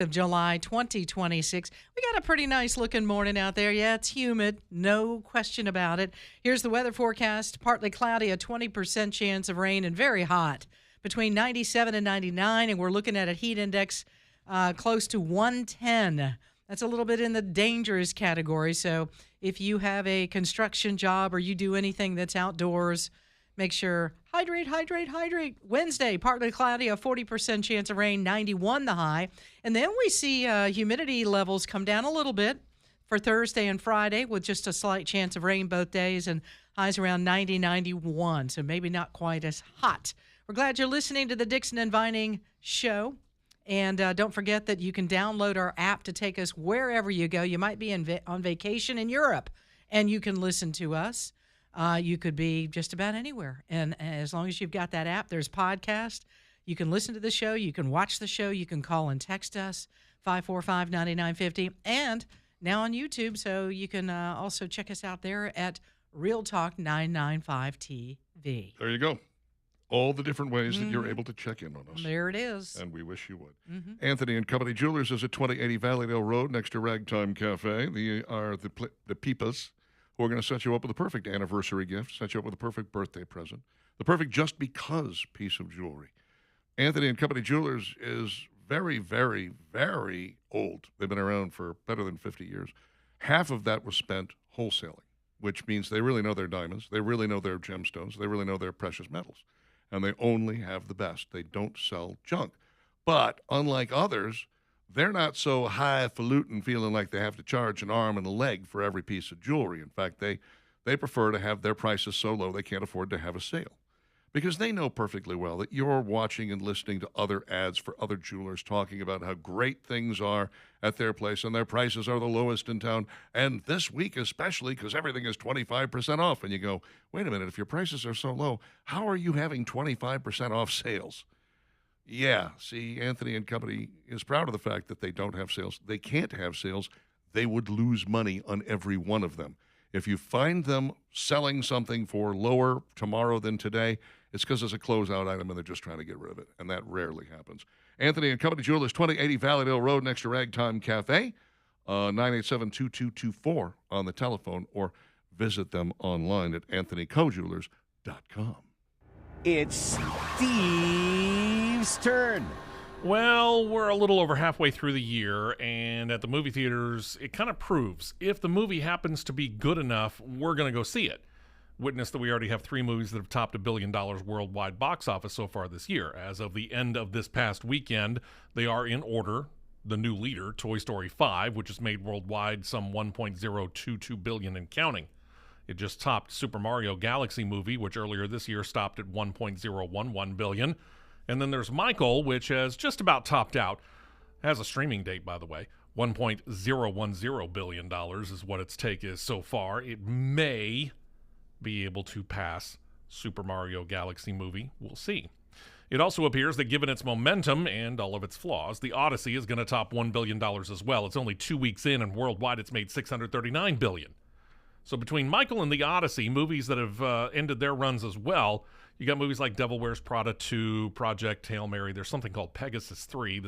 of July 2026. We got a pretty nice looking morning out there. Yeah, it's humid, no question about it. Here's the weather forecast. Partly cloudy, a 20% chance of rain, and very hot, between 97 and 99, and we're looking at a heat index close to 110. That's a little bit in the dangerous category. So if you have a construction job or you do anything that's outdoors, make sure hydrate. Wednesday, partly cloudy, a 40% chance of rain, 91 the high. And then we see humidity levels come down a little bit for Thursday and Friday, with just a slight chance of rain both days, and highs around 90, 91. So maybe not quite as hot. We're glad you're listening to the Dixon and Vining Show. And don't forget that you can download our app to take us wherever you go. You might be on vacation in Europe, and you can listen to us. You could be just about anywhere. And as long as you've got that app, there's podcast. You can listen to the show. You can watch the show. You can call and text us, 545-9950. And now on YouTube, so you can also check us out there at Real Talk 995 TV. There you go. All the different ways that you're able to check in on us. There it is. And we wish you would. Anthony and Company Jewelers is at 2080 Valleydale Road next to Ragtime Cafe. They are the Peepas, who are going to set you up with the perfect anniversary gift, set you up with the perfect birthday present, the perfect just because piece of jewelry. Anthony and Company Jewelers is very, very, very old. They've been around for better than 50 years. Half of that was spent wholesaling, which means they really know their diamonds, they really know their gemstones, they really know their precious metals. And they only have the best. They don't sell junk. But unlike others, they're not so highfalutin feeling like they have to charge an arm and a leg for every piece of jewelry. In fact, they prefer to have their prices so low they can't afford to have a sale. Because they know perfectly well that you're watching and listening to other ads for other jewelers talking about how great things are at their place and their prices are the lowest in town. And this week especially, because everything is 25% off. And you go, wait a minute, if your prices are so low, how are you having 25% off sales? Yeah, see, Anthony and Company is proud of the fact that they don't have sales. They can't have sales. They would lose money on every one of them. If you find them selling something for lower tomorrow than today, it's because it's a closeout item and they're just trying to get rid of it, and that rarely happens. Anthony and Company Jewelers, 2080 Valleydale Road next to Ragtime Cafe, 987-2224 on the telephone, or visit them online at anthonykojewelers.com. It's Steve's turn. Well, we're a little over halfway through the year, and at the movie theaters, it kind of proves if the movie happens to be good enough, we're going to go see it. Witness that we already have 3 movies that have topped $1 billion worldwide box office so far this year. As of the end of this past weekend, they are in order. The new leader, Toy Story 5, which has made worldwide some $1.022 billion and counting. It just topped Super Mario Galaxy Movie, which earlier this year stopped at $1.011 billion. And then there's Michael, which has just about topped out. Has a streaming date, by the way. $1.010 billion is what its take is so far. It may be able to pass Super Mario Galaxy Movie. We'll see. It also appears that given its momentum and all of its flaws, the Odyssey is going to top $1 billion as well. It's only 2 weeks in, and worldwide it's made $639 billion. So between Michael and the Odyssey, movies that have ended their runs as well, you got movies like Devil Wears Prada 2, Project Hail Mary. There's something called Pegasus 3.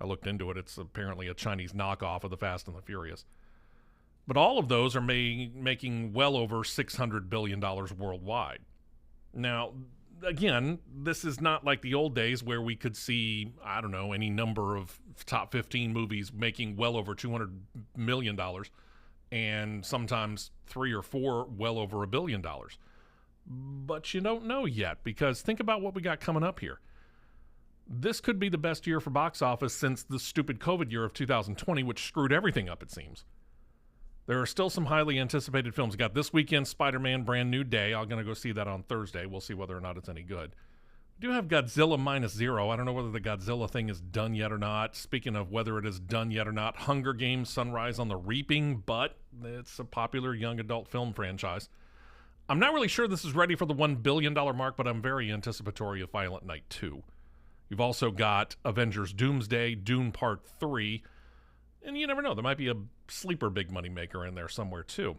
I looked into it. It's apparently a Chinese knockoff of the Fast and the Furious. But all of those are making well over $600 billion worldwide. Now, again, this is not like the old days where we could see, I don't know, any number of top 15 movies making well over $200 million and sometimes 3 or 4 well over $1 billion. But you don't know yet, because think about what we got coming up here. This could be the best year for box office since the stupid COVID year of 2020, which screwed everything up, it seems. There are still some highly anticipated films. We got this weekend, Spider-Man Brand New Day. I'm going to go see that on Thursday. We'll see whether or not it's any good. We do have Godzilla -0. I don't know whether the Godzilla thing is done yet or not. Speaking of whether it is done yet or not, Hunger Games Sunrise on the Reaping, but it's a popular young adult film franchise. I'm not really sure this is ready for the $1 billion mark, but I'm very anticipatory of Violent Night 2. You've also got Avengers Doomsday, Dune Part 3, and you never know, there might be a sleeper big money maker in there somewhere too.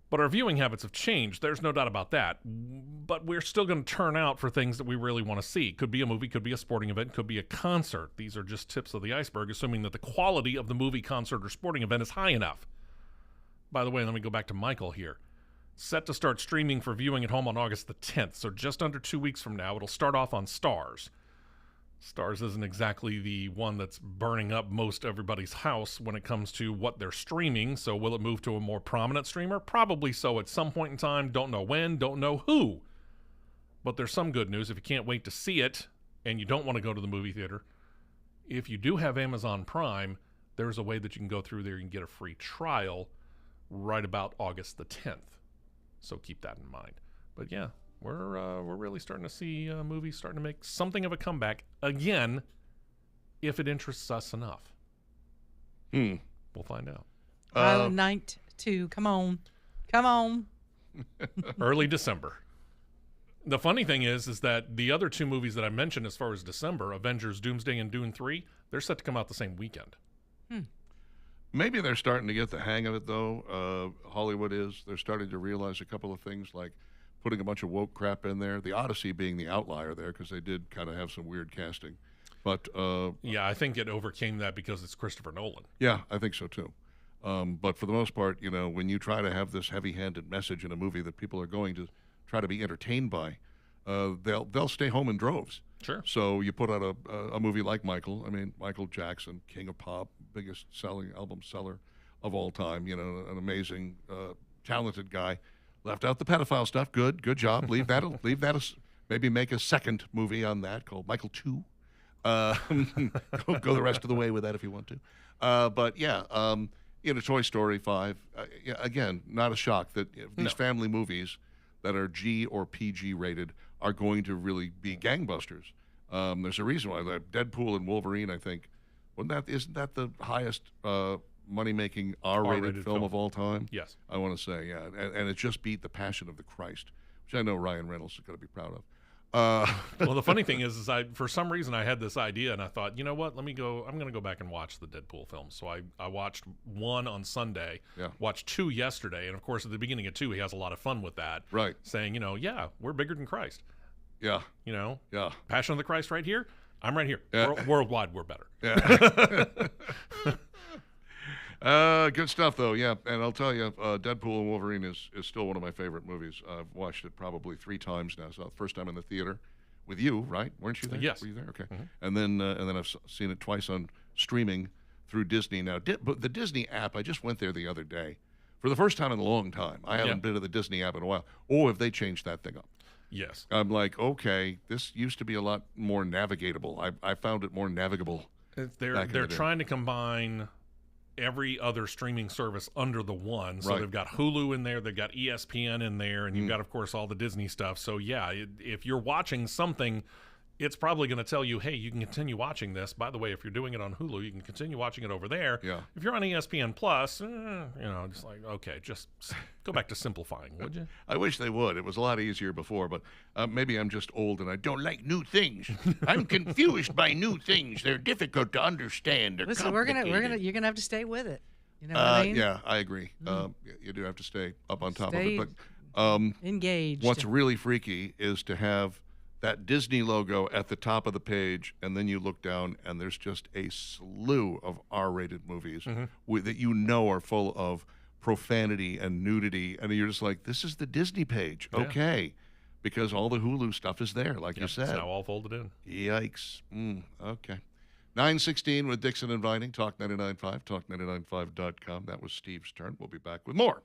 But our viewing habits have changed. There's no doubt about that. But we're still going to turn out for things that we really want to see. Could be a movie, could be a sporting event, could be a concert. These are just tips of the iceberg, assuming that the quality of the movie, concert, or sporting event is high enough. By the way, let me go back to Michael here. Set to start streaming for viewing at home on August the 10th, so just under 2 weeks from now. It'll start off on Starz. Starz isn't exactly the one that's burning up most everybody's house when it comes to what they're streaming, so will it move to a more prominent streamer? Probably so at some point in time. Don't know when, don't know who. But there's some good news. If you can't wait to see it and you don't want to go to the movie theater, if you do have Amazon Prime, there's a way that you can go through there and get a free trial right about August the 10th. So keep that in mind. But yeah, we're really starting to see movies starting to make something of a comeback again, if it interests us enough. We'll find out. Violent Night 2. Come on. Early December. The funny thing is that the other two movies that I mentioned as far as December, Avengers Doomsday and Dune 3, they're set to come out the same weekend. Maybe they're starting to get the hang of it, though. Hollywood is. They're starting to realize a couple of things, like putting a bunch of woke crap in there. The Odyssey being the outlier there, because they did kind of have some weird casting. But yeah, I think it overcame that because it's Christopher Nolan. Yeah, I think so too. But for the most part, you know, when you try to have this heavy-handed message in a movie that people are going to try to be entertained by, they'll stay home in droves. Sure. So you put out a movie like Michael. I mean, Michael Jackson, King of Pop, biggest selling album seller of all time. You know, an amazing, talented guy. Left out the pedophile stuff. Good job. Leave that. Maybe make a second movie on that called Michael 2. Go the rest of the way with that if you want to. But yeah, you know, Toy Story 5. Yeah, again, not a shock that these family movies that are G or PG rated are going to really be gangbusters. There's a reason why. Deadpool and Wolverine, I think, isn't that the highest money-making R-rated film of all time? Yes. I want to say, yeah. And it just beat The Passion of the Christ, which I know Ryan Reynolds is going to be proud of. Well, the funny thing is for some reason I had this idea and I thought, you know what, I'm going to go back and watch the Deadpool films. So I watched 1 on Sunday, watched 2 yesterday, and of course at the beginning of 2 he has a lot of fun with that. Right. Saying, you know, yeah, we're bigger than Christ. Yeah. You know? Yeah. Passion of the Christ right here. I'm right here. Yeah. Worldwide, we're better. Yeah. Good stuff, though. Yeah, and I'll tell you, Deadpool and Wolverine is still one of my favorite movies. I've watched it probably 3 times now. So the first time in the theater with you, right? Weren't you there? Yes. Were you there? Okay. Mm-hmm. And then I've seen it twice on streaming through Disney now. But the Disney app, I just went there the other day for the first time in a long time. I haven't been to the Disney app in a while. Oh, have they changed that thing up? Yes. I'm like, okay, this used to be a lot more navigatable. I found it more navigable. They're trying to combine every other streaming service under the one. So they've got Hulu in there, they've got ESPN in there, and you've got, of course, all the Disney stuff. So yeah, if you're watching something, it's probably going to tell you, hey, you can continue watching this. By the way, if you're doing it on Hulu, you can continue watching it over there. Yeah. If you're on ESPN Plus, you know, just like, okay, just go back to simplifying, would you? I wish they would. It was a lot easier before, but maybe I'm just old and I don't like new things. I'm confused by new things. They're difficult to understand. They're Listen, complicated. you're gonna have to stay with it. You know what I mean? Yeah, I agree. You do have to stay up on top of it. But engaged. What's really freaky is to have that Disney logo at the top of the page, and then you look down, and there's just a slew of R-rated movies that you know are full of profanity and nudity, and you're just like, this is the Disney page, okay, because all the Hulu stuff is there, like you said. It's now all folded in. Yikes. Okay. 9:16 with Dixon and Vining, Talk 99.5, talk995.com. That was Steve's turn. We'll be back with more.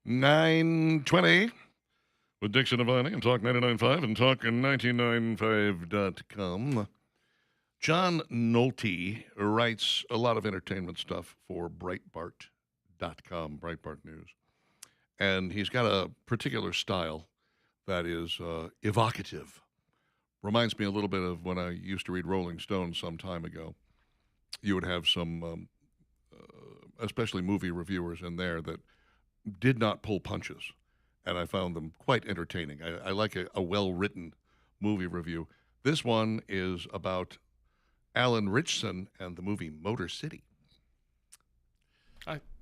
9:20 with Dixon Avani and Talk 99.5 and Talk995.com. John Nolte writes a lot of entertainment stuff for Breitbart.com, Breitbart News. And he's got a particular style that is evocative. Reminds me a little bit of when I used to read Rolling Stone some time ago. You would have some, especially movie reviewers in there that did not pull punches. And I found them quite entertaining. I like a well-written movie review. This one is about Alan Ritchson and the movie Motor City.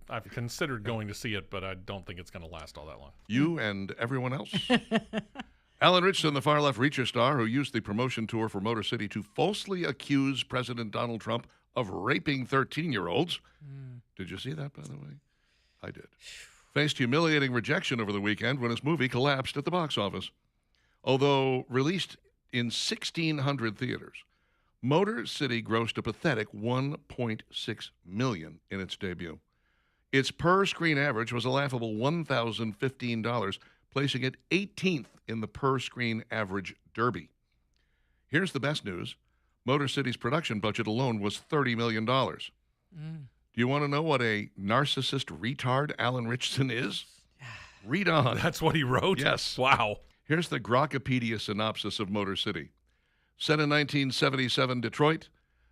I've considered going to see it, but I don't think it's going to last all that long. You and everyone else. Alan Ritchson, the far-left Reacher star who used the promotion tour for Motor City to falsely accuse President Donald Trump of raping 13-year-olds. Did you see that, by the way? I did. Faced humiliating rejection over the weekend when his movie collapsed at the box office. Although released in 1,600 theaters, Motor City grossed a pathetic $1.6 million in its debut. Its per-screen average was a laughable $1,015, placing it 18th in the per-screen average derby. Here's the best news. Motor City's production budget alone was $30 million. Do you want to know what a narcissist retard Alan Ritchson is? Read on. That's what he wrote? Yes. Wow. Here's the Grokpedia synopsis of Motor City. Set in 1977 Detroit,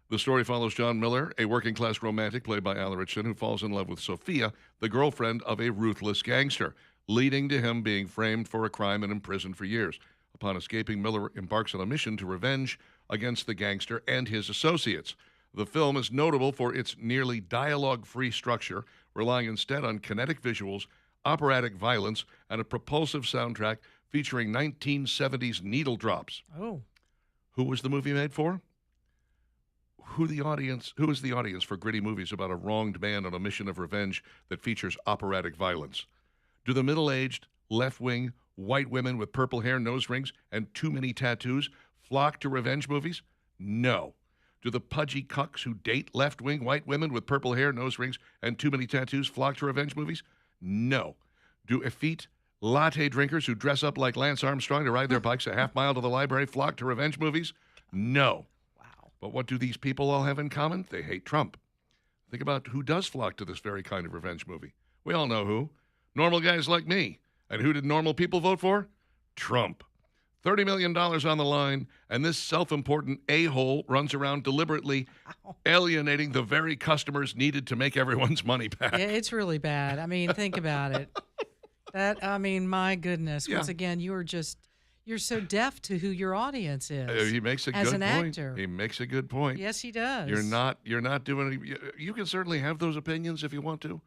the story follows John Miller, a working-class romantic played by Alan Ritchson, who falls in love with Sophia, the girlfriend of a ruthless gangster, leading to him being framed for a crime and imprisoned for years. Upon escaping, Miller embarks on a mission to revenge against the gangster and his associates. The film is notable for its nearly dialogue-free structure, relying instead on kinetic visuals, operatic violence, and a propulsive soundtrack featuring 1970s needle drops. Oh. Who was the movie made for? Who is the audience for gritty movies about a wronged man on a mission of revenge that features operatic violence? Do the middle-aged, left-wing, white women with purple hair, nose rings, and too many tattoos flock to revenge movies? No. Do the pudgy cucks who date left-wing white women with purple hair, nose rings, and too many tattoos flock to revenge movies? No. Do effete latte drinkers who dress up like Lance Armstrong to ride their bikes a half mile to the library flock to revenge movies? No. Wow. But what do these people all have in common? They hate Trump. Think about who does flock to this very kind of revenge movie. We all know who. Normal guys like me. And who did normal people vote for? Trump. $30 million on the line, and this self-important a-hole runs around deliberately alienating the very customers needed to make everyone's money back. Yeah, it's really bad. I mean, think about it. My goodness. Yeah. Once again, you're so deaf to who your audience is. He makes a as good an point. actor. He makes a good point. Yes, he does. You're not doing. You can certainly have those opinions if you want to,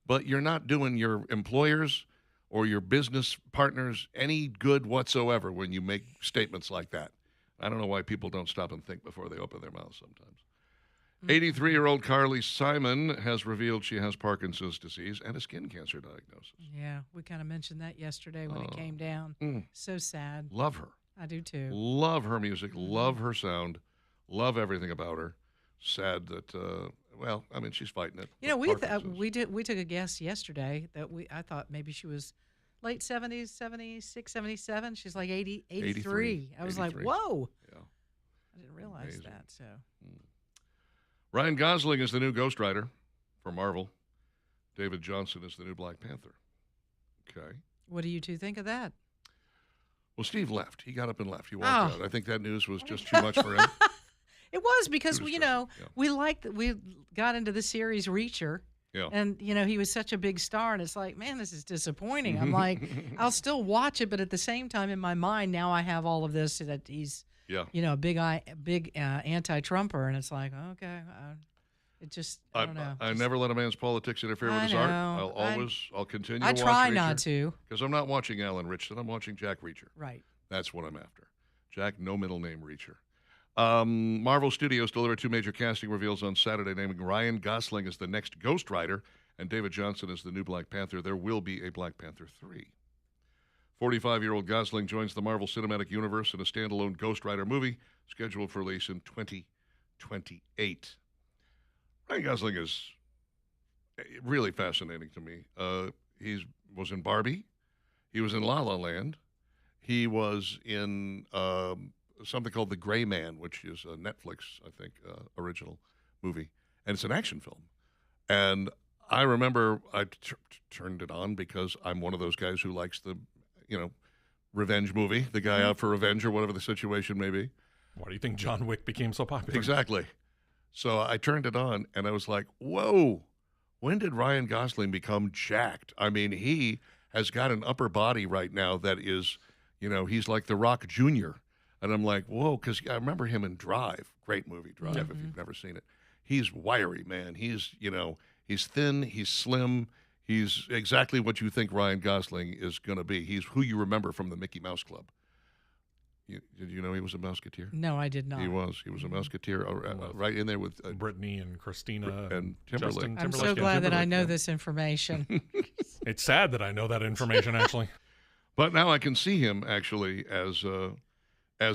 but you're not doing your employers or your business partners any good whatsoever when you make statements like that. I don't know why people don't stop and think before they open their mouths sometimes. 83-year-old Carly Simon has revealed she has Parkinson's disease and a skin cancer diagnosis. Yeah, we kind of mentioned that yesterday when it came down. So sad. Love her. I do too. Love her music. Love her sound. Love everything about her. Sad that, she's fighting it. You know, Parkinson's. we took a guess yesterday that I thought maybe she was late 70s, 76, 77. She's like 83. I was 83. like, whoa. Yeah. I didn't realize Amazing. that. So. Ryan Gosling is the new Ghost Rider for Marvel. David Johnson is the new Black Panther. Okay. What do you two think of that? Well, Steve left. He got up and left. He walked Oh. out. I think that news was just too much for him. It was because, It was we got into the series Reacher. Yeah. And, he was such a big star, and it's like, man, this is disappointing. I'm like, I'll still watch it, but at the same time, in my mind, now I have all of this that he's, Yeah. a big anti-Trumper, and it's like, okay, it just, I don't know. I never let a man's politics interfere with I his art. know. I'll continue I to watch try Reacher, not to. because I'm not watching Alan Ritchson. I'm watching Jack Reacher. Right. That's what I'm after. Jack, no middle name Reacher. Marvel Studios delivered two major casting reveals on Saturday, naming Ryan Gosling as the next Ghost Rider and David Johnson as the new Black Panther. There will be a Black Panther 3. 45-year-old Gosling joins the Marvel Cinematic Universe in a standalone Ghost Rider movie scheduled for release in 2028. Ryan Gosling is really fascinating to me. He was in Barbie. He was in La La Land. He was in something called The Gray Man, which is a Netflix, I think, original movie. And it's an action film. And I remember I turned it on because I'm one of those guys who likes the, revenge movie, the guy out for revenge or whatever the situation may be. Why do you think John Wick became so popular? Exactly. So I turned it on and I was like, whoa, when did Ryan Gosling become jacked? I mean, he has got an upper body right now that is, he's like The Rock Jr. And I'm like, whoa, because I remember him in Drive. Great movie, Drive, if you've never seen it. He's wiry, man. He's thin, he's slim. He's exactly what you think Ryan Gosling is going to be. He's who you remember from the Mickey Mouse Club. Did you know he was a Musketeer? No, I did not. He was. He was a Musketeer, right in there with Brittany and Christina and Timberlake. Justin I'm Timberlake. so glad that I Timberlake, know yeah. this information. It's sad that I know that information, actually. But now I can see him actually as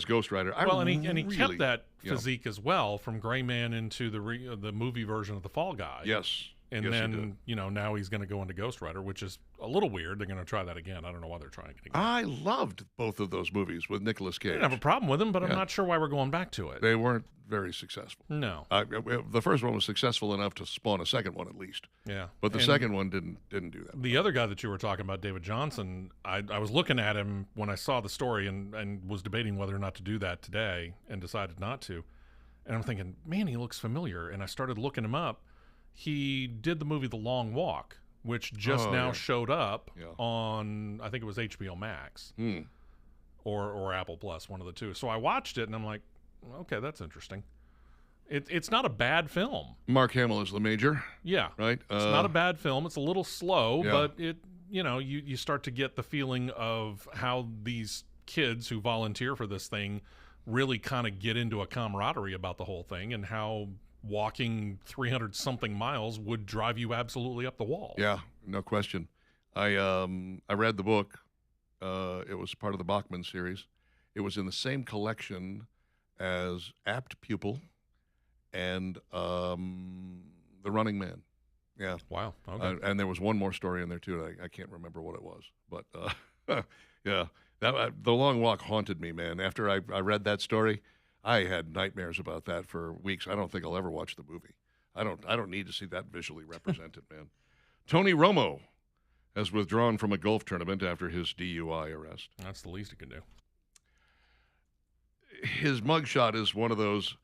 Ghost Rider. And he really, kept that you know, physique as well from Gray Man into the movie version of the Fall Guy. Yes. And Yes, he then, did. now he's going to go into Ghost Rider, which is a little weird. They're going to try that again. I don't know why they're trying it again. I loved both of those movies with Nicolas I Cage. didn't have a problem with them, but I'm Yeah. not sure why we're going back to it. They weren't very successful. No. The first one was successful enough to spawn a second one at least, Yeah. but the And second one didn't do that. the other guy that you were talking about, David Johnson, I was looking at him when I saw the story and was debating whether or not to do that today and decided not to. And I'm thinking, man, he looks familiar. And I started looking him up. He did the movie The Long Walk, which just Oh, now yeah. showed up Yeah. on, I think it was HBO Max Hmm. or Apple Plus, one of the two. So I watched it and I'm like, okay, that's interesting. It's not a bad film. Mark Hamill is the major, Yeah. right? It's not a bad film. It's a little slow, Yeah. but you start to get the feeling of how these kids who volunteer for this thing really kind of get into a camaraderie about the whole thing and how walking 300 something miles would drive you absolutely up the wall. Yeah, no question. I read the book. It was part of the Bachman series. It was in the same collection as Apt Pupil and The Running Man. Yeah. Wow. Okay. And there was one more story in there too. I can't remember what it was, but yeah, The Long Walk haunted me, man. After I read that story, I had nightmares about that for weeks. I don't think I'll ever watch the movie. I don't need to see that visually represented, man. Tony Romo has withdrawn from a golf tournament after his DUI arrest. That's the least you can do. His mugshot is one of those.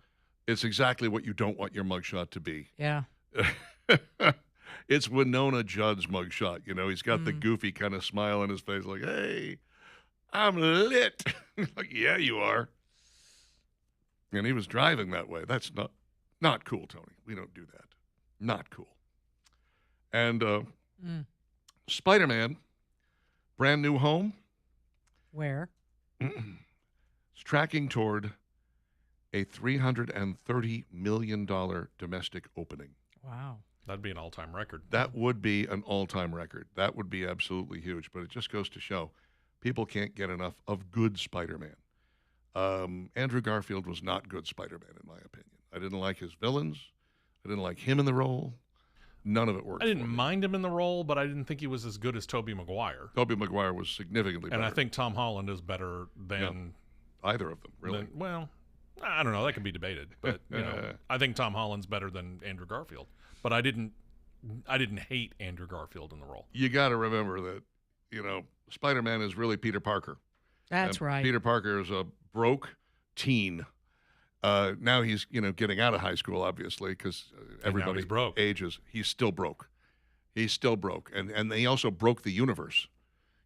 It's exactly what you don't want your mugshot to be. Yeah. It's Winona Judd's mugshot. He's got the goofy kind of smile on his face, like, "Hey, I'm lit." Like, yeah, you are. And he was driving that way. That's not cool, Tony. We don't do that. Not cool. And Spider-Man, brand new home, Where? is tracking toward a $330 million domestic opening. Wow. That'd be an all-time record. That would be an all-time record. That would be absolutely huge. But it just goes to show people can't get enough of good Spider-Man. Andrew Garfield was not good Spider-Man, in my opinion. I didn't like his villains. I didn't like him in the role. None of it worked. I didn't for me. mind him in the role, but I didn't think he was as good as Tobey Maguire. Tobey Maguire was significantly better. And I think Tom Holland is better than either of them, really. well, I don't know. That can be debated, but I think Tom Holland's better than Andrew Garfield. But I didn't hate Andrew Garfield in the role. You got to remember that, Spider-Man is really Peter Parker. That's And right. Peter Parker is a broke teen. Now he's, getting out of high school, obviously, because everybody he's broke. ages. He's still broke. He's still broke. And he also broke the universe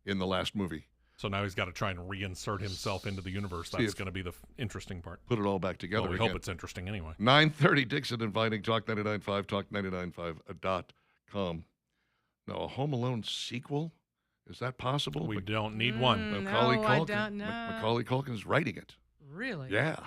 in the last movie. So now he's got to try and reinsert himself into the universe. See That's if- going to be the interesting part. Put it all back together Well, we again. hope it's interesting anyway. 9:30 Dixon inviting Talk 99.5, talk995.com. Now, a Home Alone sequel? Is that possible? We don't need one. Macaulay No, I Culkin. don't know. Macaulay Culkin is writing it. Really? Yeah.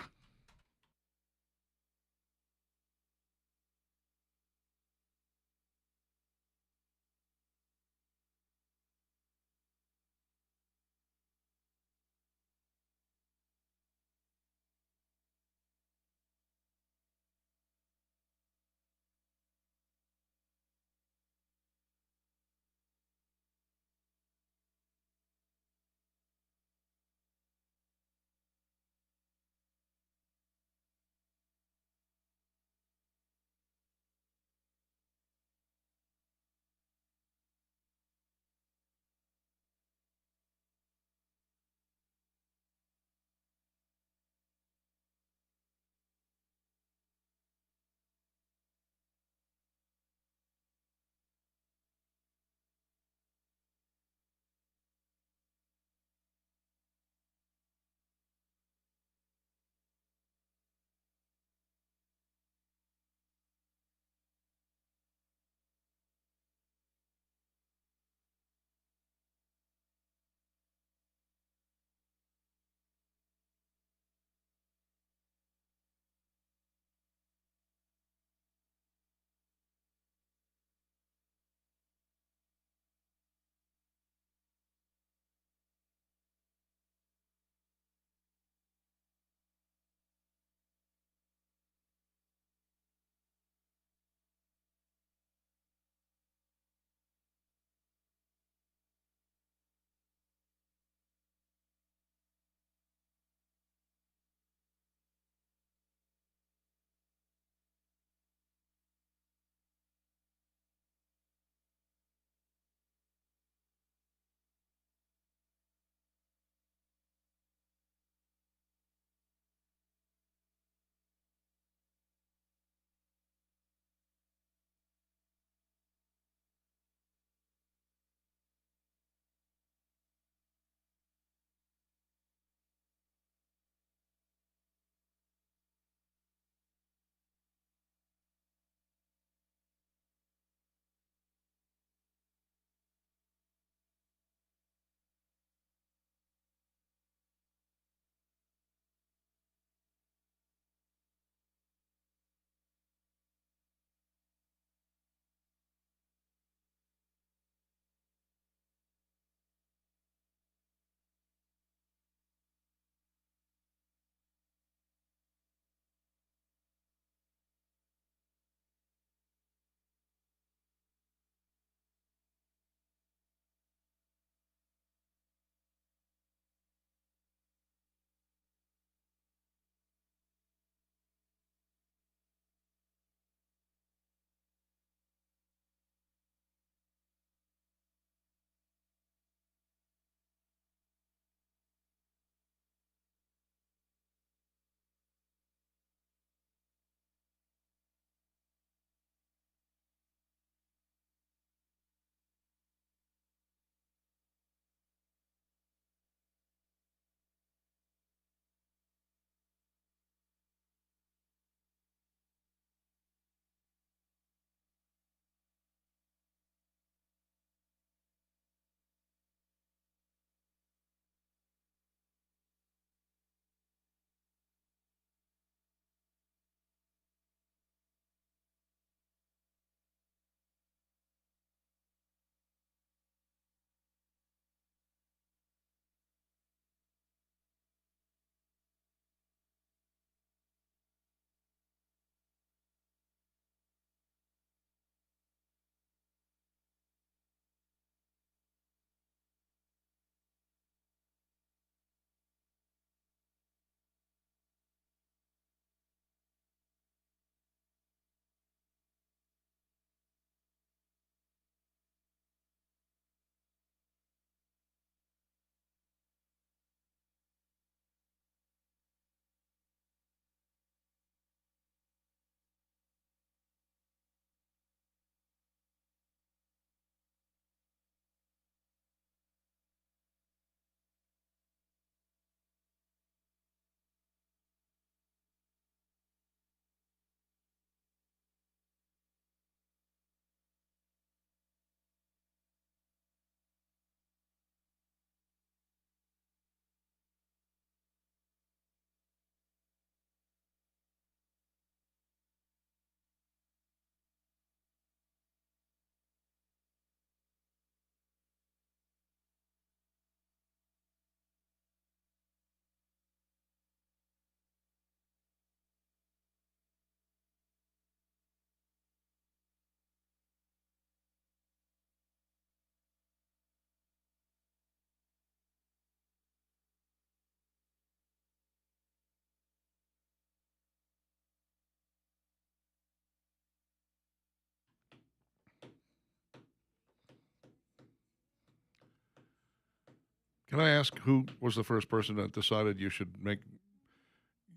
Can I ask who was the first person that decided you should make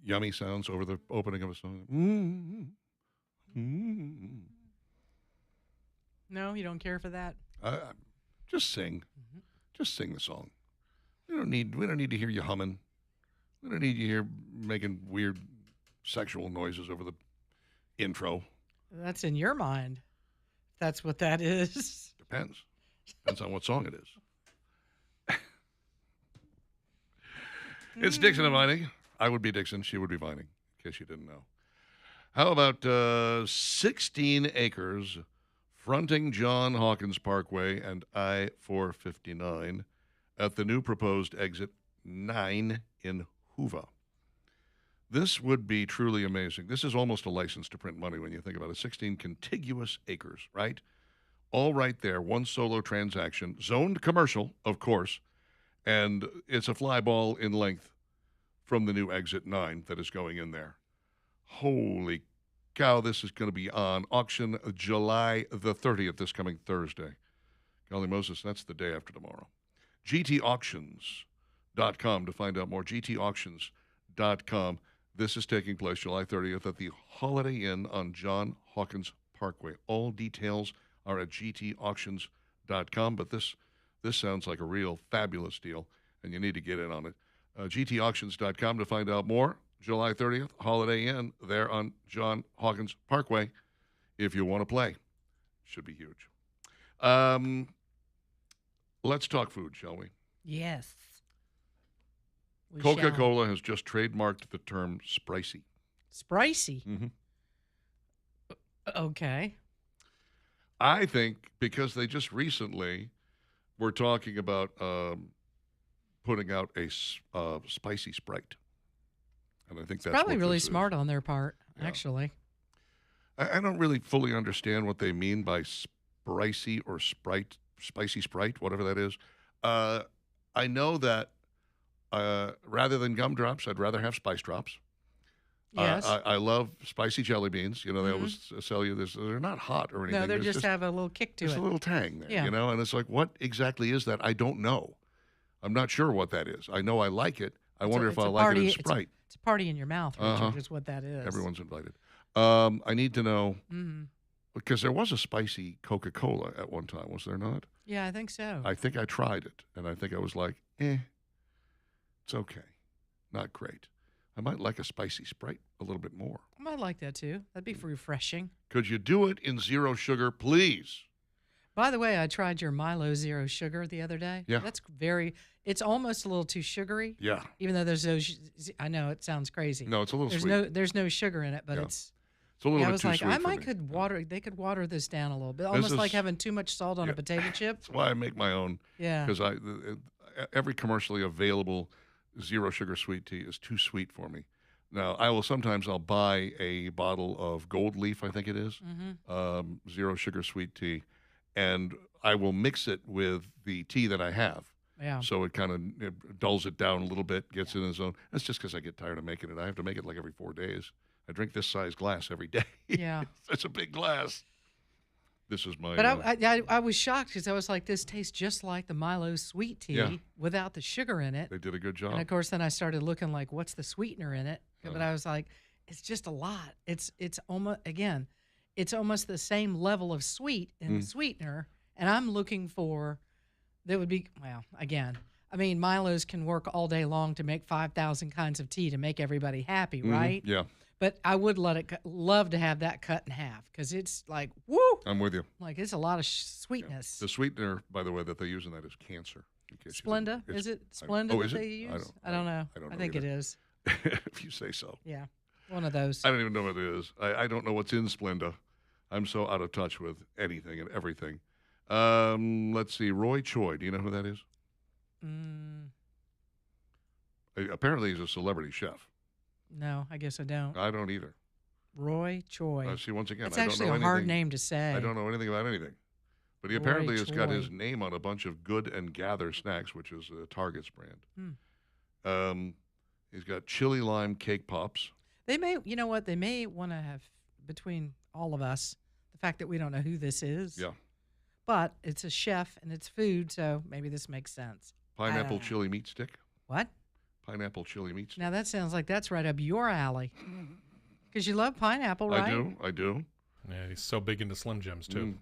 yummy sounds over the opening of a song? No, you don't care for that? Just sing. Just sing the song. We don't need to hear you humming. We don't need you here making weird sexual noises over the intro. That's in your mind. That's what that is. Depends. Depends on what song it is. It's Dixon and Vining. I would be Dixon. She would be Vining, in case you didn't know. How about 16 acres fronting John Hawkins Parkway and I-459 at the new proposed exit 9 in Hoover? This would be truly amazing. This is almost a license to print money when you think about it. 16 contiguous acres, right? All right there, one solo transaction, zoned commercial, of course, and it's a fly ball in length from the new exit 9 that is going in there. Holy cow, this is going to be on auction July the 30th, this coming Thursday. Golly Moses, that's the day after tomorrow. GTauctions.com to find out more. GTauctions.com. This is taking place July 30th at the Holiday Inn on John Hawkins Parkway. All details are at GTauctions.com, but this sounds like a real fabulous deal, and you need to get in on it. GTauctions.com to find out more. July 30th, Holiday Inn there on John Hawkins Parkway. If you want to play, should be huge. Let's talk food, shall we? Yes. We Coca-Cola has just trademarked the term "spicy." Spicy? Mm-hmm. Okay. I think because they just recently were talking about putting out a spicy Sprite. And I think that's probably what really this is. smart on their part, Yeah. actually. I don't really fully understand what they mean by spicy or spicy Sprite, whatever that is. I know that rather than gumdrops, I'd rather have spice drops. Yes. I love spicy jelly beans. You know, they always sell you this. They're not hot or anything. No, they It's just have a little kick to just it. a little tang there, Yeah. you know? And it's like, what exactly is that? I don't know. I'm not sure what that is. I know I like it. I wonder if I'll like it in Sprite. It's a party in your mouth, Richard, Uh-huh. is what that is. Everyone's invited. I need to know, Mm-hmm. because there was a spicy Coca-Cola at one time, was there not? Yeah, I think so. I think I tried it, and I think I was like, it's okay. Not great. I might like a spicy Sprite a little bit more. I might like that too. That'd be refreshing. Could you do it in zero sugar, please? By the way, I tried your Milo Zero Sugar the other day. Yeah. It's almost a little too sugary. Yeah. Even though there's no, I know it sounds crazy. No, it's a little there's sweet. there's no sugar in it, but Yeah. it's. It's a little I bit was too like, sweet I for might me. could water. They could water this down a little bit, This almost like is- having too much salt on Yeah. a potato chip. That's why I make my own, Yeah. because every commercially available zero sugar sweet tea is too sweet for me. Now, I'll buy a bottle of Gold Leaf, I think it is, zero sugar sweet tea, and I will mix it with the tea that I have. Yeah. So it kind of dulls it down a little bit, gets in the zone. That's just because I get tired of making it. I have to make it like every 4 days. I drink this size glass every day. Yeah. It's a big glass. This is my. But I was shocked because I was like, this tastes just like the Milo sweet tea Yeah. without the sugar in it. They did a good job. And of course, then I started looking like, what's the sweetener in it? But I was like, it's just a lot. It's almost it's almost the same level of sweet in the sweetener, and I'm looking for that would be again. I mean, Milos can work all day long to make 5,000 kinds of tea to make everybody happy, right? Yeah, But I would love to have that cut in half because it's like, woo, I'm with you. like it's a lot of sweetness. The sweetener, by the way, that they use in that is cancer. in case you didn't- Splenda, it's- is it I- Splenda oh, that is it? they use? I I don't know. I don't I know think either. it is. if you say so. Yeah, one of those. I don't even know what it is. I don't know what's in Splenda. I'm so out of touch with anything and everything. Let's see. Roy Choi. Do you know who that is? Apparently, he's a celebrity chef. No, I guess I don't. I don't either. Roy Choi. See, once again, It's I don't actually know a anything. hard name to say. I don't know anything about anything. But he Roy apparently has got his Choi. name on a bunch of Good and Gather snacks, which is Target's brand. He's got chili lime cake pops. They may, you know what? They may want to have between all of us the fact that we don't know who this is. Yeah. But it's a chef and it's food, so maybe this makes sense. Pineapple chili meat stick. What? Pineapple chili meat stick. Now that sounds like that's right up your alley. Because you love pineapple, right? I do. Yeah, he's so big into Slim Jims, too.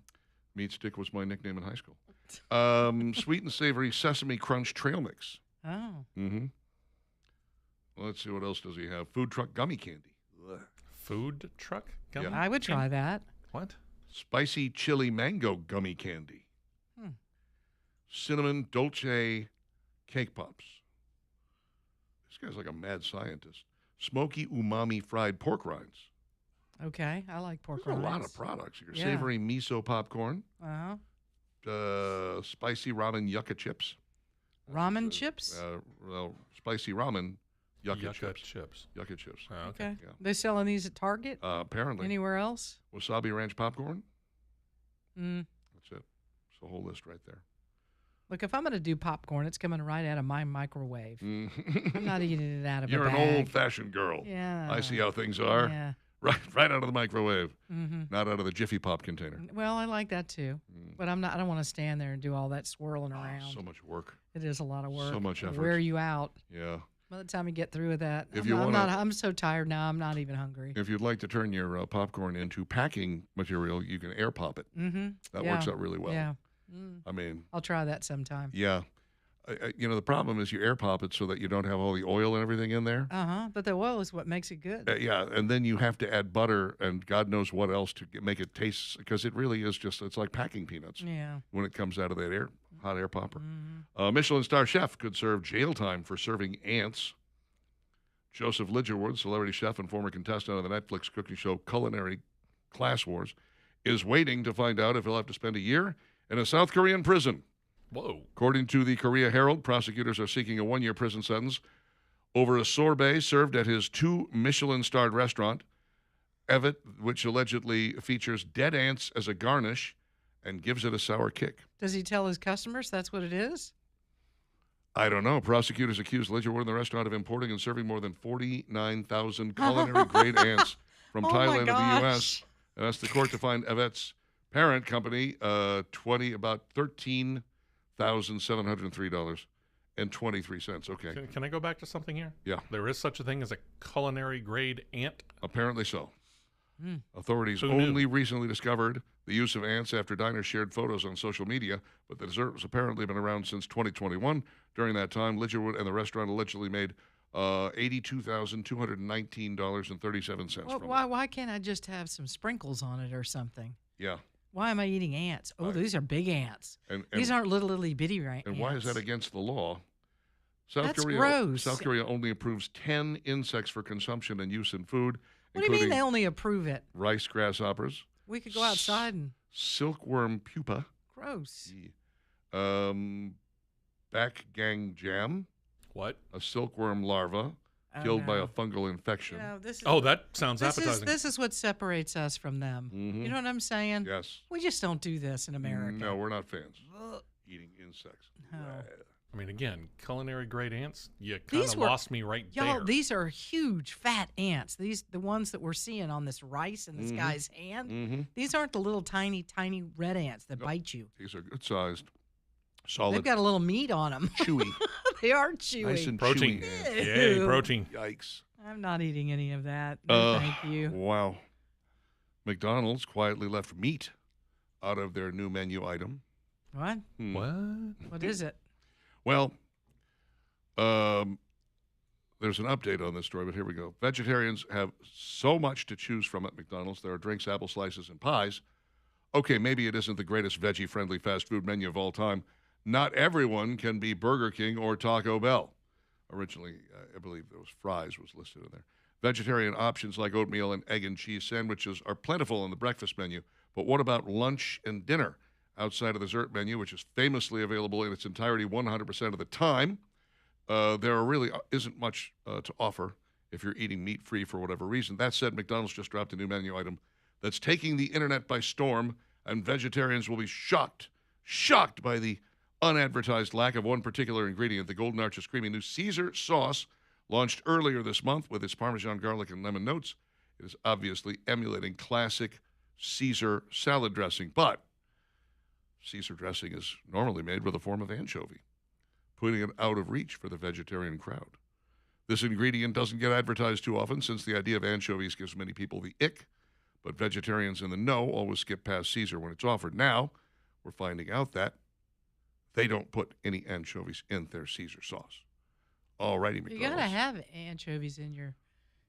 Meat stick was my nickname in high school. Sweet and savory sesame crunch trail mix. Oh. Mm-hmm. Well, let's see, what else does he have? Food truck gummy candy. Food truck gummy? Yeah. I would try that. What? Spicy chili mango gummy candy. Cinnamon dolce cake pops. This guy's like a mad scientist. Smoky umami fried pork rinds. Okay, I like pork There's rinds. a lot of products here. Yeah. Savory miso popcorn. Uh-huh. Spicy ramen yucca chips. Ramen chips? Well, spicy ramen yucca chips. chips. Yucca chips. Oh, okay. Okay. Yeah. They selling these at Target? Apparently. Anywhere else? Wasabi ranch popcorn. Mm. That's it. It's the whole list right there. Look, if I'm going to do popcorn, it's coming right out of my microwave. I'm not eating it out of You're a an bag. old-fashioned girl. Yeah. I see how things are. Yeah. Right out of the microwave, Mm-hmm. not out of the Jiffy Pop container. Well, I like that too, but I don't want to stand there and do all that swirling around. So much work. It is a lot of work. So much It'll effort. wear you out. Yeah. By the time you get through with that, If I'm, you not, I'm, wanna- not, I'm so tired now. I'm not even hungry. If you'd like to turn your popcorn into packing material, you can air pop it. Mm-hmm. That works out really well. Yeah. I mean, I'll try that sometime. yeah. The problem is you air pop it so that you don't have all the oil and everything in there. Uh-huh. But the oil is what makes it good. Yeah, and then you have to add butter and God knows what else to make it taste, because it really is it's like packing peanuts Yeah. when it comes out of that hot air popper. Mm-hmm. Michelin star chef could serve jail time for serving ants. Joseph Lidgerwood, celebrity chef and former contestant on the Netflix cooking show Culinary Class Wars, is waiting to find out if he'll have to spend a year in a South Korean prison. Whoa. According to the Korea Herald, prosecutors are seeking a 1-year prison sentence over a sorbet served at his 2 Michelin-starred restaurant, Evet, which allegedly features dead ants as a garnish and gives it a sour kick. Does he tell his customers that's what it is? I don't know. Prosecutors accused Lidgerwood and the restaurant of importing and serving more than 49,000 culinary-grade ants from Oh, my Thailand and the U.S. gosh. And asked the court to find Evet's parent company about $13,703.23. Okay. Can I go back to something here? Yeah. There is such a thing as a culinary grade ant. Apparently so. Hmm. Authorities Who knew? only recently discovered the use of ants after diners shared photos on social media, but the dessert has apparently been around since 2021. During that time, Lidgerwood and the restaurant allegedly made $82,219.37 Well, from why can't I just have some sprinkles on it or something? it. Yeah. Why am I eating ants? Oh, these are big ants. And These aren't little itty bitty ants. and why is that against the law? That's gross. South Korea only approves 10 insects for consumption and use in food, What do you mean including they only approve it? rice grasshoppers, We could go outside and silkworm pupa, gross. backgang jam, What? a silkworm larva Oh, killed by no. a fungal infection. You know, this is, Oh, that sounds this is appetizing. this is what separates us from them. Mhm. You know what I'm saying? Yes. We just don't do this in America. No, we're not fans. Eating insects. No. I mean, again, culinary grade ants, you kind These of were- lost me right Y'all, there. these are huge fat ants. The ones that we're seeing on this rice in this guy's hand. Mm-hmm. These aren't the little tiny red ants that bite you. These are good sized, solid, They've got a little meat on them. chewy, They are chewy. nice and Protein. chewy. ants. Yay, Ew. protein. Yikes. I'm not eating any of that. No, thank you. Wow. McDonald's quietly left meat out of their new menu item. What? What? What is it? Well, there's an update on this story, but here we go. Vegetarians have so much to choose from at McDonald's. There are drinks, apple slices, and pies. Okay, maybe it isn't the greatest veggie-friendly fast food menu of all time. Not everyone can be Burger King or Taco Bell. Originally, I believe there was fries was listed in there. Vegetarian options like oatmeal and egg and cheese sandwiches are plentiful on the breakfast menu. But what about lunch and dinner? Outside of the dessert menu, which is famously available in its entirety 100% of the time, there really isn't much to offer if you're eating meat-free for whatever reason. That said, McDonald's just dropped a new menu item that's taking the internet by storm, and vegetarians will be shocked by the unadvertised lack of one particular ingredient. The Golden Arches Creamy new Caesar sauce, launched earlier this month with its Parmesan garlic and lemon notes. It is obviously emulating classic Caesar salad dressing, but Caesar dressing is normally made with a form of anchovy. putting it out of reach for the vegetarian crowd. This ingredient doesn't get advertised too often since the idea of anchovies gives many people the ick, but vegetarians in the know always skip past Caesar when it's offered. Now, we're finding out that they don't put any anchovies in their Caesar sauce. Alrighty, McDonald's. You gotta have anchovies in your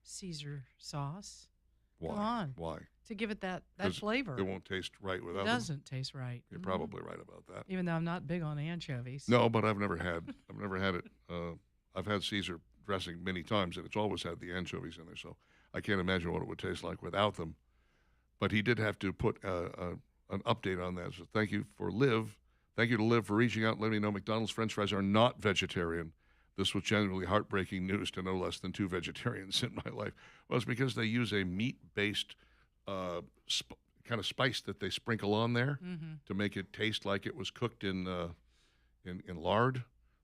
Caesar sauce. Why? Come on. Why? To give it that 'Cause flavor. It won't taste right It without them. doesn't taste right. You're Mhm. probably right about that. Even though I'm not big on anchovies. No, but I've never had it. I've had Caesar dressing many times, and it's always had the anchovies in there. So I can't imagine what it would taste like without them. But he did have to put an update on that. So thank you to Liv for reaching out and letting me know McDonald's French fries are not vegetarian. This was genuinely heartbreaking news to no less than 2 vegetarians in my life. Well, it's because they use a meat-based kind of spice that they sprinkle on there to make it taste like it was cooked in lard,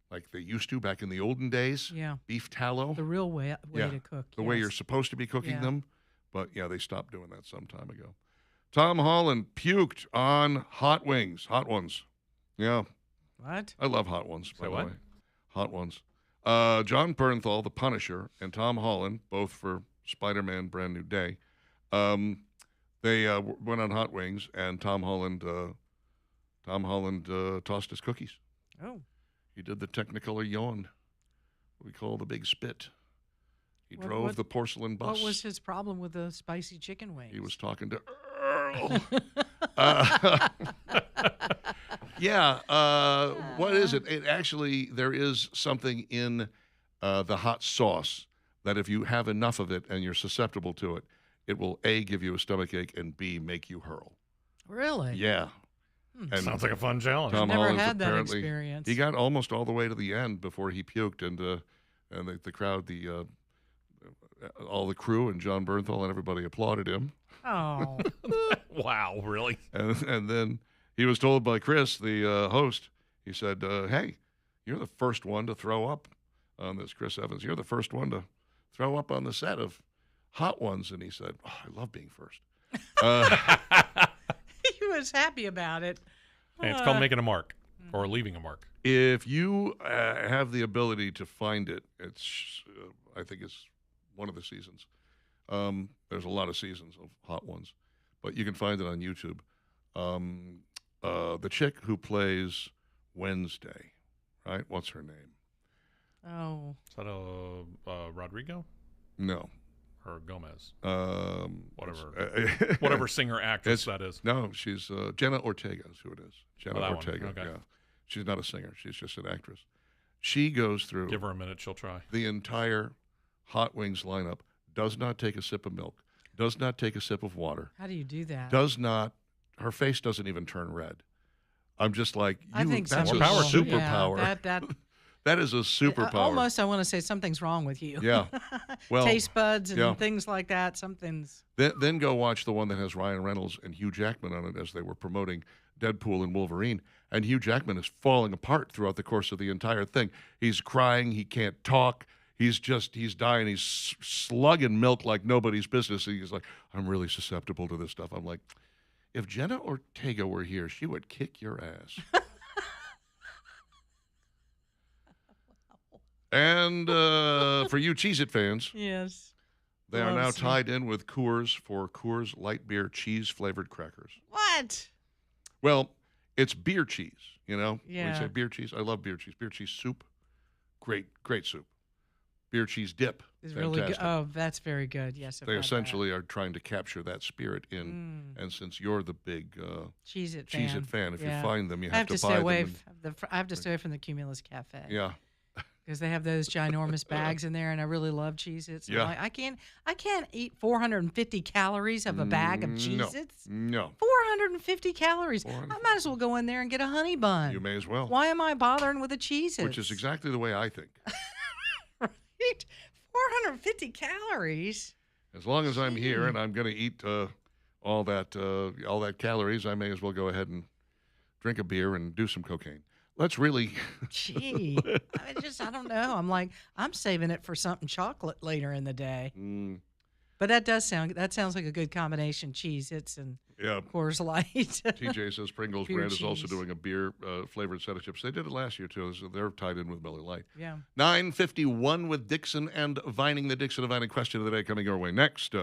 like they used to back in the olden days. Yeah. Beef tallow. The real way Yeah, to cook. the way yes. you're supposed to be cooking Yeah. them. But, yeah, they stopped doing that some time ago. Tom Holland puked on hot wings. Hot ones. Yeah. What? I love hot ones, by Say the what? way. Hot ones. John Bernthal, the Punisher, and Tom Holland, both for Spider-Man Brand New Day, they went on hot wings, and Tom Holland tossed his cookies. Oh. He did the Technicolor yawn, what we call the big spit. He What- drove what- the porcelain bus. What was his problem with the spicy chicken wings? He was talking to Earl. Uh, yeah. What is it? It actually, there is something in the hot sauce that if you have enough of it and you're susceptible to it, it will A, give you a stomachache, and B, make you hurl. Really? Yeah. And Sounds like a fun challenge. Tom Never Holland's had that apparently, experience. he got almost all the way to the end before he puked, and the crowd, all the crew and John Bernthal and everybody applauded him. Oh. Wow, really? And then he was told by Chris, the host, he said, hey, you're the first one to throw up on this, Chris Evans. You're the first one to throw up on the set of Hot Ones. And he said, oh, I love being first. He was happy about it. Hey, it's called making a mark or leaving a mark. If you have the ability to find it, I think it's one of the seasons. There's a lot of seasons of Hot Ones, but you can find it on YouTube. The chick who plays Wednesday, right? What's her name? Oh. Is that Rodrigo No. or Gomez? Whatever. Whatever singer actress It's- that is. No, she's Jenna Ortega is who it is. Jenna that one. Ortega. Okay. Yeah. She's not a singer. She's just an actress. She goes through Give her a minute, she'll try. the entire Hot Wings lineup, does not take a sip of milk, does not take a sip of water, How do you do that? does not, her face doesn't even turn red. I'm just like, I think that's some a More power people- to you. superpower. Yeah, that That is a superpower. Almost, I want to say something's wrong with you. Yeah. Well, Taste buds and yeah. things like that. Something's. Then go watch the one that has Ryan Reynolds and Hugh Jackman on it as they were promoting Deadpool and Wolverine. And Hugh Jackman is falling apart throughout the course of the entire thing. He's crying. He can't talk. He's dying. He's slugging milk like nobody's business. And he's like, I'm really susceptible to this stuff. I'm like, if Jenna Ortega were here, she would kick your ass. And for you Cheez-It fans, Yes. they are now Loves me. tied in with Coors for Coors Light Beer cheese-flavored crackers. What? Well, it's beer cheese, you know? When Yeah. you say beer cheese, I love beer cheese. Beer cheese soup, great soup. Beer cheese dip, It's really good. fantastic. Oh, that's very good. Yes. I've They had that. essentially are trying to capture that spirit in. And since you're the big Cheez-It fan. Cheez-It fan, if Yeah. you find them, you I have to buy stay them. away. and- I have to stay away from the Cumulus Cafe. yeah. Because they have those ginormous bags in there, and I really love Cheez-Its. Yeah. Like, I can't eat 450 calories of a bag of No. Cheez-Its. No. 450 calories. I 450. might as well go in there and get a honey bun. You may as well. Why am I bothering with a Cheez-Its? Which is exactly the way I think. Right? 450 calories. As long as I'm here and I'm going to eat all that calories, I may as well go ahead and drink a beer and do some cocaine. Let's really. Gee, I don't know. I'm saving it for something chocolate later in the day. But that sounds like a good combination. Cheez-Its and Yeah. Coors Light. TJ says Pringles Beer brand is also cheese. doing a beer flavored set of chips. They did it last year too, so they're tied in with Miller Lite. Yeah. 9:51 with Dixon and Vining. The Dixon and Vining question of the day coming your way next.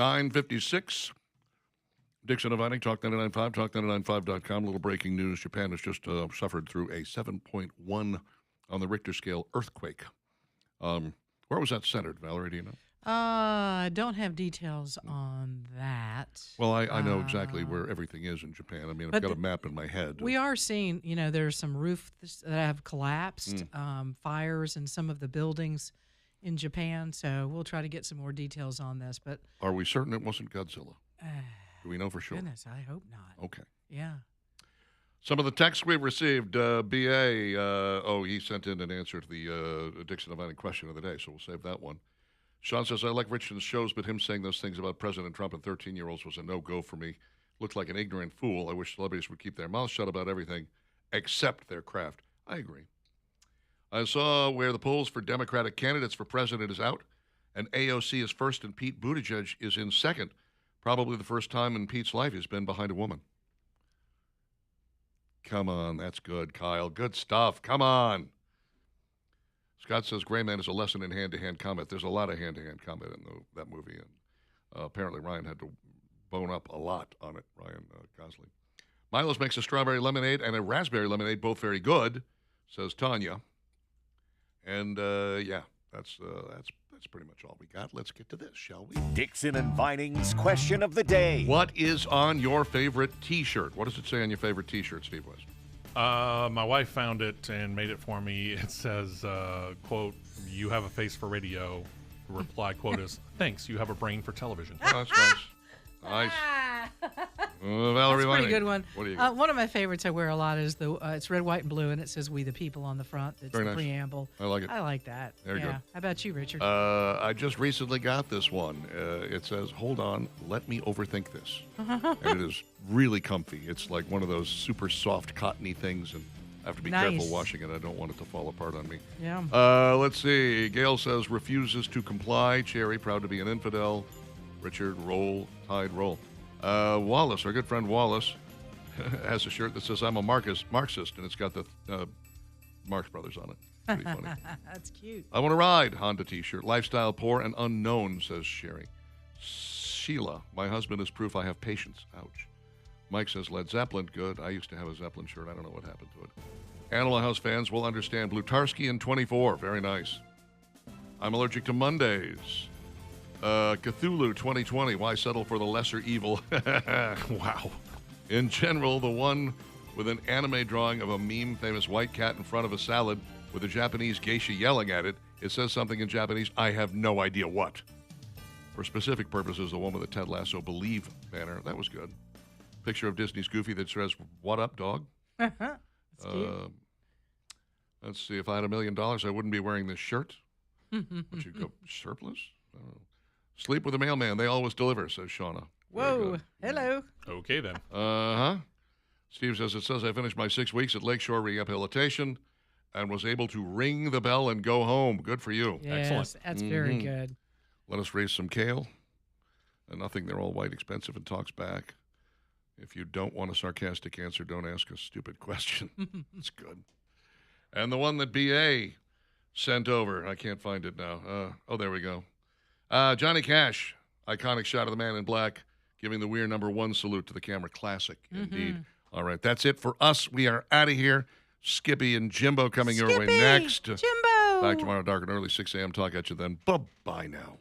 9:56. Dixon Vining, Talk 99.5, talk995.com. A little breaking news. Japan has just suffered through a 7.1 on the Richter scale earthquake. Where was that centered, Valerie? Do you know? I don't have details on that. Well, I know exactly where everything is in Japan. I mean, I've got a map in my head. We are seeing, there's some roofs that have collapsed, fires in some of the buildings in Japan. So we'll try to get some more details on this. But Are we certain it wasn't Godzilla? Do we know for sure? Goodness, I hope not. Okay. Yeah. Some of the texts we've received, BA, he sent in an answer to the Dixon Vining question of the day, so we'll save that one. Sean says, I like Richard's shows, but him saying those things about President Trump and 13-year-olds was a no-go for me. Looked like an ignorant fool. I wish celebrities would keep their mouths shut about everything except their craft. I agree. I saw where the polls for Democratic candidates for president is out, and AOC is first and Pete Buttigieg is in second. Probably the first time in Pete's life he's been behind a woman. Come on, that's good, Kyle. Good stuff. Come on. Scott says Gray Man is a lesson in hand-to-hand combat. There's a lot of hand-to-hand combat in that movie, and apparently Ryan had to bone up a lot on it, Ryan Gosling. Milo's makes a strawberry lemonade and a raspberry lemonade, both very good, says Tanya. And, that's pretty much all we got. Let's get to this, shall we? Dixon and Vining's question of the day. What is on your favorite T-shirt? What does it say on your favorite T-shirt, Steve West? My wife found it and made it for me. It says, quote, you have a face for radio. Reply quote is, thanks, you have a brain for television. Oh, that's nice. Nice. Valerie, That's a pretty good one. What do you got? One of my favorites I wear a lot is it's red, white, and blue, and it says "We the People" on the front. It's Very the nice. preamble. I like it. I like that. There you go. How about you, Richard? I just recently got this one. It says, hold on, let me overthink this. And it is really comfy. It's like one of those super soft, cottony things, and I have to be careful Nice. washing it. I don't want it to fall apart on me. Yeah. Let's see. Gail says, refuses to comply. Cherry, proud to be an infidel. Richard, roll, tide, roll. Wallace, our good friend Wallace, has a shirt that says, I'm a Marxist, and it's got the Marx Brothers on it. Pretty funny. That's cute. I want to ride. Honda T-shirt. Lifestyle poor and unknown, says Sherry. Sheila, my husband is proof I have patience. Ouch. Mike says Led Zeppelin. Good. I used to have a Zeppelin shirt. I don't know what happened to it. Animal House fans will understand. Blutarski in 24. Very nice. I'm allergic to Mondays. Cthulhu 2020. Why settle for the lesser evil? Wow. In general, the one with an anime drawing of a meme famous white cat in front of a salad with a Japanese geisha yelling at it. It says something in Japanese. I have no idea what. For specific purposes, the one with the Ted Lasso Believe banner. That was good. Picture of Disney's Goofy that says, what up, dog? That's cute. Let's see. If I had $1 million, I wouldn't be wearing this shirt. Would you go surplus? I don't know. Sleep with a mailman. They always deliver, says Shauna. Very Whoa. good. Hello. Okay, then. Steve says, it says I finished my 6 weeks at Lakeshore Rehabilitation and was able to ring the bell and go home. Good for you. Yes, Excellent. that's very good. Let us raise some kale. And nothing, they're all white, expensive, and talks back. If you don't want a sarcastic answer, don't ask a stupid question. It's good. And the one that BA sent over, I can't find it now. There we go. Johnny Cash, iconic shot of the man in black, giving the Weir #1 salute to the camera. Classic, indeed. All right, that's it for us. We are out of here. Skippy and Jimbo coming your way next. Jimbo. Back tomorrow, dark and early, 6 a.m. Talk at you then. Bye-bye now.